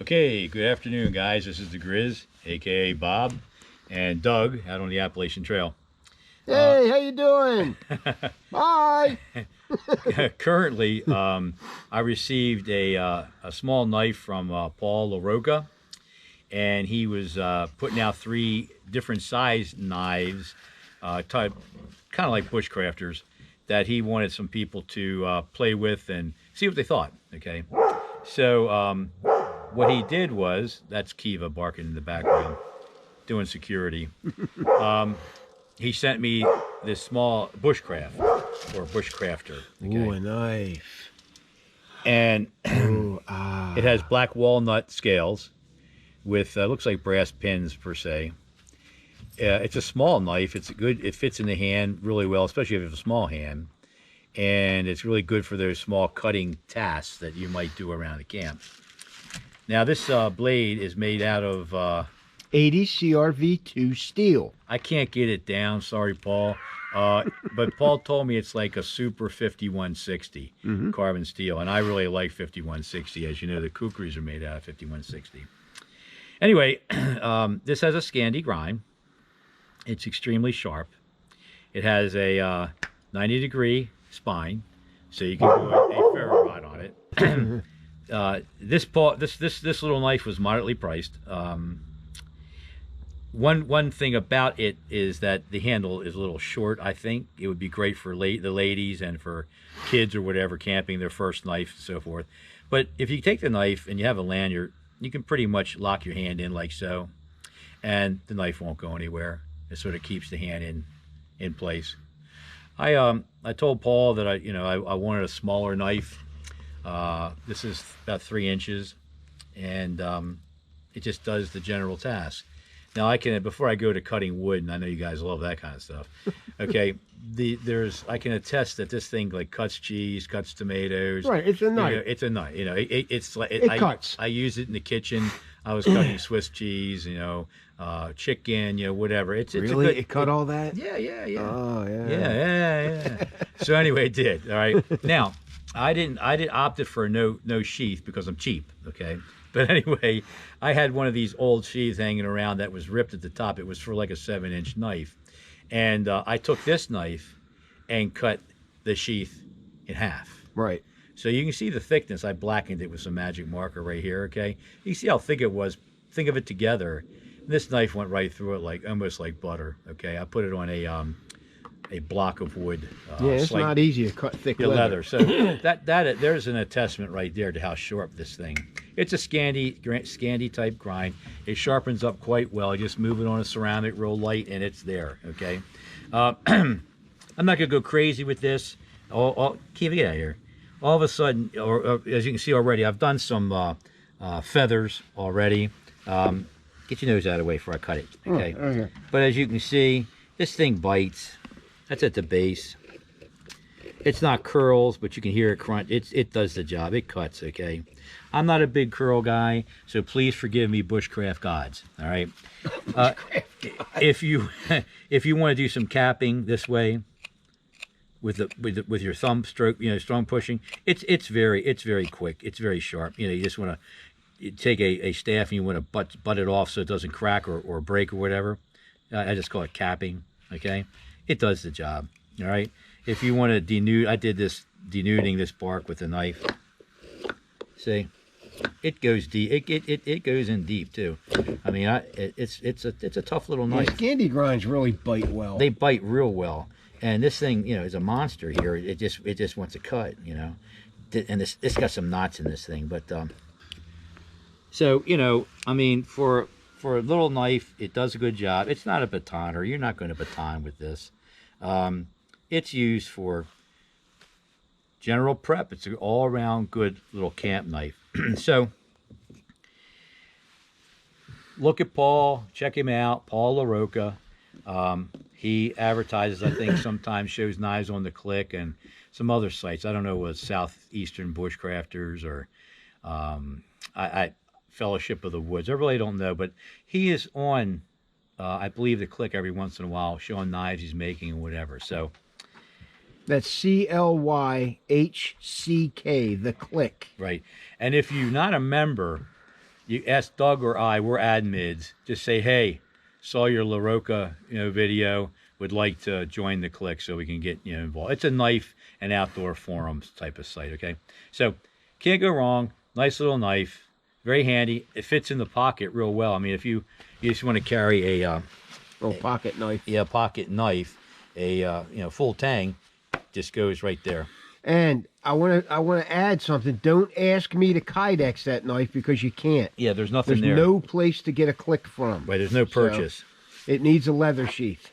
Okay, good afternoon, guys. This is the Grizz, aka Bob, and Doug out on the Appalachian Trail. Hey, how you doing? Bye. Currently, I received a small knife from Paul Larocca, and he was putting out 3 different size knives, type kind of like Bushcrafters, that he wanted some people to play with and see what they thought. Okay, so what he did was, that's Kiva barking in the background, doing security. He sent me this small Bushcraft, or Bushcrafter. Okay? Ooh, a knife. And Ooh, it has black walnut scales with, looks like brass pins per se. It's a small knife. It's good. It fits in the hand really well, especially if you have a small hand. And it's really good for those small cutting tasks that you might do around the camp. Now, this blade is made out of 80 CRV2 steel. I can't get it down, sorry, Paul. But Paul told me it's like a super 5160 carbon steel, and I really like 5160. As you know, the kukris are made out of 5160. Anyway, this has a Scandi grind. It's extremely sharp. It has a 90-degree spine, so you can do a ferro rod on it. This little knife was moderately priced. One thing about it is that the handle is a little short. I think it would be great for the ladies and for kids or whatever camping, their first knife and so forth. But if you take the knife and you have a lanyard, you can pretty much lock your hand in like so, and the knife won't go anywhere. It sort of keeps the hand in place. I told Paul that I wanted a smaller knife. This is about 3 inches, and it just does the general task. Now I can, before I go to cutting wood, and I know you guys love that kind of stuff. Okay, I can attest that this thing like cuts cheese, cuts tomatoes. Right, it's a knife. It's a knife. It's like it cuts. I use it in the kitchen. I was cutting Swiss cheese, chicken, whatever. It's Really? a good, it cut all that? Yeah. Oh, yeah. Yeah. So anyway, it did. All right. Now, I didn't opted for no sheath because I'm cheap. Okay. But anyway, I had one of these old sheaths hanging around that was ripped at the top. It was for like a 7-inch knife. And I took this knife and cut the sheath in half. Right. So you can see the thickness. I blackened it with some magic marker right here, okay? You see how thick it was. Think of it together. This knife went right through it, like almost like butter, okay? I put it on a block of wood. Yeah, it's not easy to cut thick leather. So there's an attestament right there to how sharp this thing. It's a Scandi type grind. It sharpens up quite well. You just move it on a ceramic real light, and it's there. Okay. I'm not gonna go crazy with this. Keep it out of here. All of a sudden, or as you can see already, I've done some feathers already. Get your nose out of the way before I cut it. Okay. Okay. But as you can see, this thing bites. That's at the base. It's not curls, but you can hear it crunch. It does the job. It cuts, okay? I'm not a big curl guy, so please forgive me, bushcraft gods. All right. If you want to do some capping this way with your thumb stroke, strong pushing, it's very quick. It's very sharp. You just want to take a staff and you want to butt it off so it doesn't crack or break or whatever. I just call it capping. Okay. It does the job. All right. If you want to denude, I did this denuding this bark with a knife. See, it goes deep. It goes in deep too. I mean, it's a tough little knife. Yeah, Scandi grinds really bite well. They bite real well, and this thing, is a monster here. It just wants to cut, and it's got some knots in this thing, but so I mean, for a little knife, it does a good job. It's not a batoner. You're not going to baton with this. It's used for general prep. It's an all-around good little camp knife. So look at Paul. Check him out, Paul Larocca. He advertises, I think, sometimes shows knives on the Click and some other sites. I don't know what Southeastern Bushcrafters or Fellowship of the Woods. I really don't know, but he is on, I believe, the Click every once in a while, showing knives he's making and whatever. So that's CLYHCK, the Click. Right. And if you're not a member, you ask Doug or I, we're admins. Just say, hey, saw your Larocca, video. Would like to join the clique so we can get involved. It's a knife and outdoor forums type of site. Okay, so can't go wrong. Nice little knife, very handy. It fits in the pocket real well. I mean, if you just want to carry a little pocket knife, pocket knife, a full tang, just goes right there. And I want to add something. Don't ask me to KYDEX that knife because you can't. Yeah, there's nothing there. There's no place to get a click from. Right, there's no purchase. So it needs a leather sheath.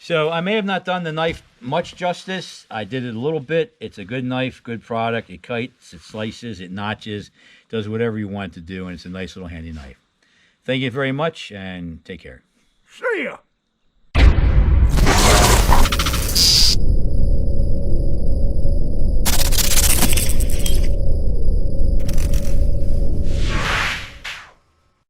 So I may have not done the knife much justice. I did it a little bit. It's a good knife, good product. It cuts, it slices, it notches, does whatever you want it to do, and it's a nice little handy knife. Thank you very much, and take care. See ya.